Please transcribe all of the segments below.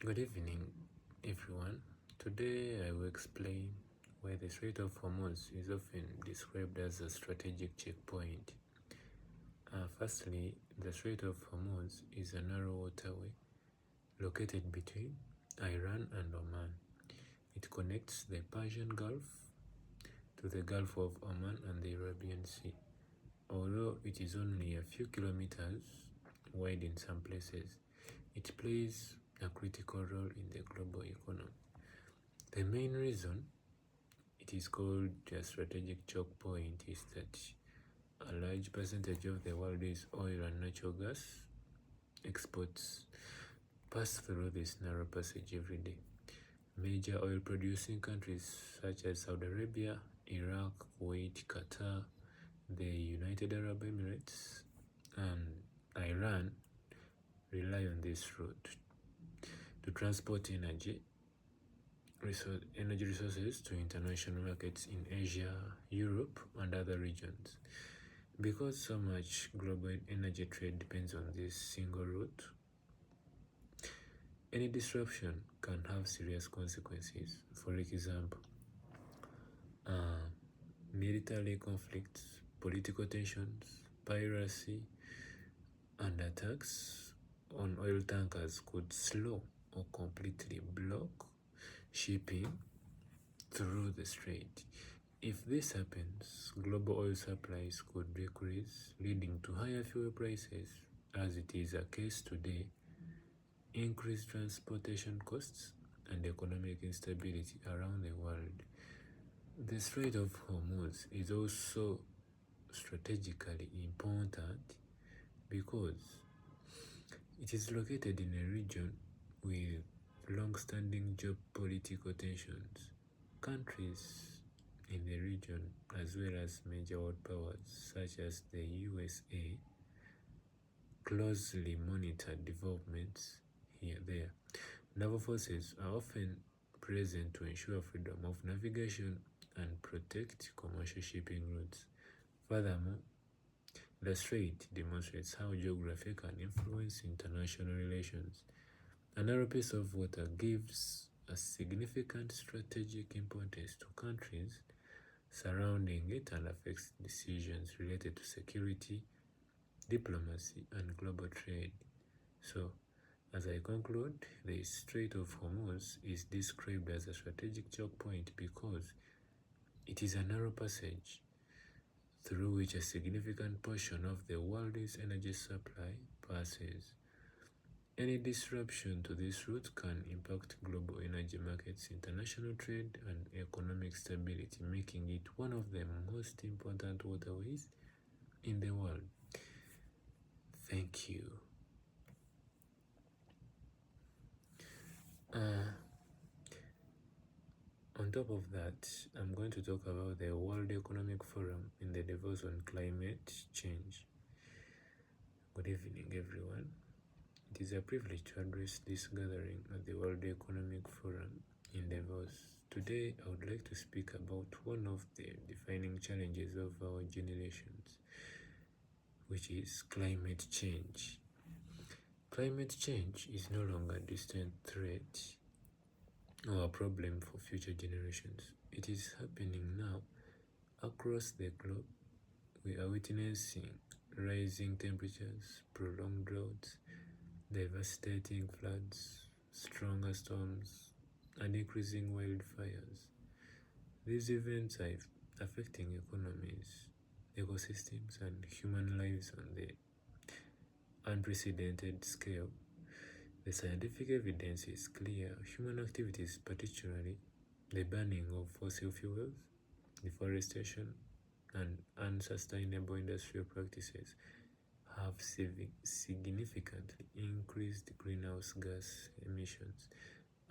Good evening, everyone. Today I will explain why the Strait of Hormuz is often described as a strategic checkpoint. Firstly, the Strait of Hormuz is a narrow waterway located between Iran and Oman. It connects the Persian Gulf to the Gulf of Oman and the Arabian Sea. Although it is only a few kilometers wide in some places, it plays a critical role in the global economy. The main reason it is called a strategic choke point is that a large percentage of the world's oil and natural gas exports pass through this narrow passage every day. Major oil producing countries such as Saudi Arabia, Iraq, Kuwait, Qatar, the United Arab Emirates, and Iran rely on this route to transport energy resources to international markets in Asia, Europe, and other regions. Because so much global energy trade depends on this single route, any disruption can have serious consequences. For example, military conflicts, political tensions, piracy, and attacks on oil tankers could slow or completely block shipping through the strait. If this happens, global oil supplies could decrease, leading to higher fuel prices, as it is a case today, increased transportation costs, and economic instability around the world. The Strait of Hormuz is also strategically important because it is located in a region with long-standing geopolitical tensions. Countries in the region, as well as major world powers such as the USA, closely monitor developments there. Naval forces are often present to ensure freedom of navigation and protect commercial shipping routes. Furthermore, the strait demonstrates how geography can influence international relations. A narrow piece of water gives a significant strategic importance to countries surrounding it and affects decisions related to security, diplomacy, and global trade. So, as I conclude, the Strait of Hormuz is described as a strategic choke point because it is a narrow passage through which a significant portion of the world's energy supply passes. Any disruption to this route can impact global energy markets, international trade, and economic stability, making it one of the most important waterways in the world. Thank you. On top of that, I'm going to talk about the World Economic Forum in the Davos on climate change. Good evening, everyone. It is a privilege to address this gathering at the World Economic Forum in Davos. Today, I would like to speak about one of the defining challenges of our generations, which is climate change. Climate change is no longer a distant threat or a problem for future generations. It is happening now across the globe. We are witnessing rising temperatures, prolonged droughts, devastating floods, stronger storms, and increasing wildfires. These events are affecting economies, ecosystems, and human lives on the unprecedented scale. The scientific evidence is clear. Human activities, particularly the burning of fossil fuels, deforestation, and unsustainable industrial practices, have significantly increased greenhouse gas emissions.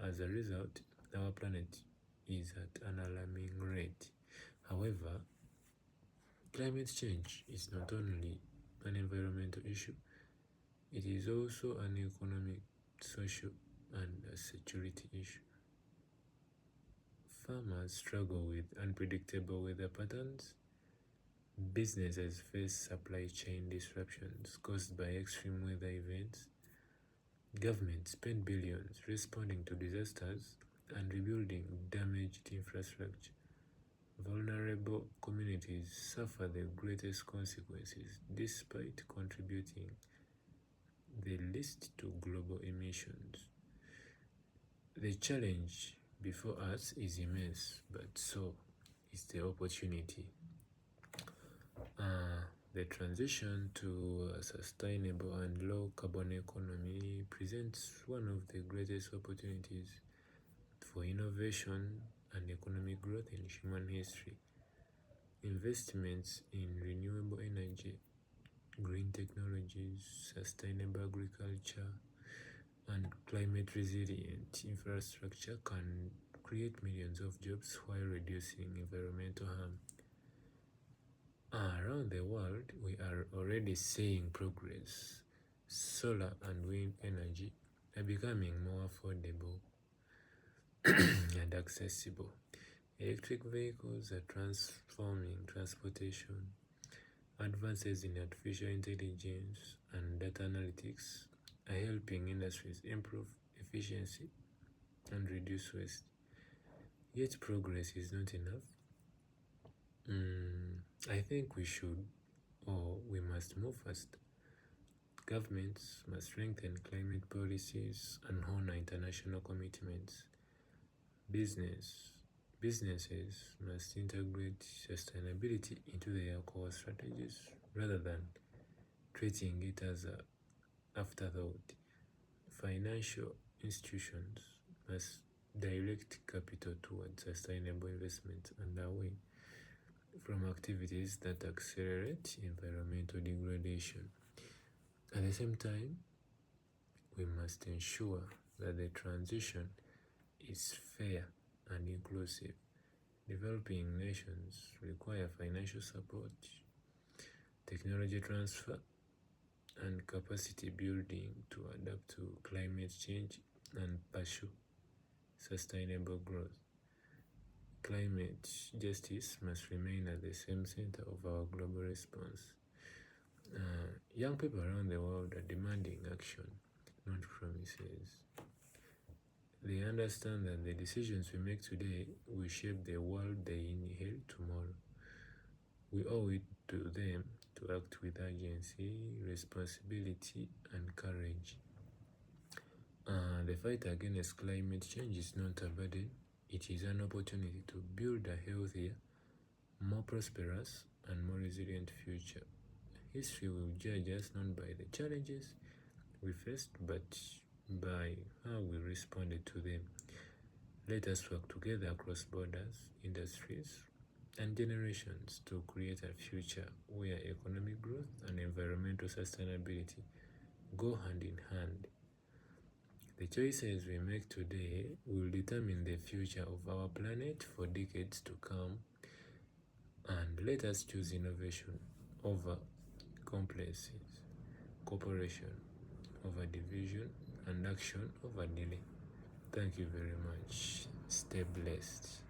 As a result, our planet is at an alarming rate. However, climate change is not only an environmental issue, it is also an economic, social, and a security issue. Farmers struggle with unpredictable weather patterns. Businesses face supply chain disruptions caused by extreme weather events, Governments spend billions responding to disasters and rebuilding damaged infrastructure. Vulnerable communities suffer the greatest consequences despite contributing the least to global emissions. The challenge before us is immense, but so is the opportunity. The transition to a sustainable and low carbon economy presents one of the greatest opportunities for innovation and economic growth in human history. Investments in renewable energy, green technologies, sustainable agriculture, and climate resilient infrastructure can create millions of jobs while reducing environmental harm. Around the world, we are already seeing progress. Solar and wind energy are becoming more affordable and accessible. Electric vehicles are transforming transportation. Advances in artificial intelligence and data analytics are helping industries improve efficiency and reduce waste. Yet progress is not enough. I think we must move fast. Governments must strengthen climate policies and honor international commitments. Businesses must integrate sustainability into their core strategies rather than treating it as an afterthought. Financial institutions must direct capital towards sustainable investment and away from activities that accelerate environmental degradation. At the same time, we must ensure that the transition is fair and inclusive. Developing nations require financial support, technology transfer, and capacity building to adapt to climate change and pursue sustainable growth. Climate justice must remain at the same center of our global response. Young people around the world are demanding action, not promises. They understand that the decisions we make today will shape the world they inherit tomorrow. We owe it to them to act with urgency, responsibility, and courage. The fight against climate change is not a burden. It is an opportunity to build a healthier, more prosperous, and more resilient future. History will judge us not by the challenges we faced, but by how we responded to them. Let us work together across borders, industries, and generations to create a future where economic growth and environmental sustainability go hand in hand. The choices we make today will determine the future of our planet for decades to come, and let us choose innovation over complacency, cooperation over division, and action over delay. Thank you very much. Stay blessed.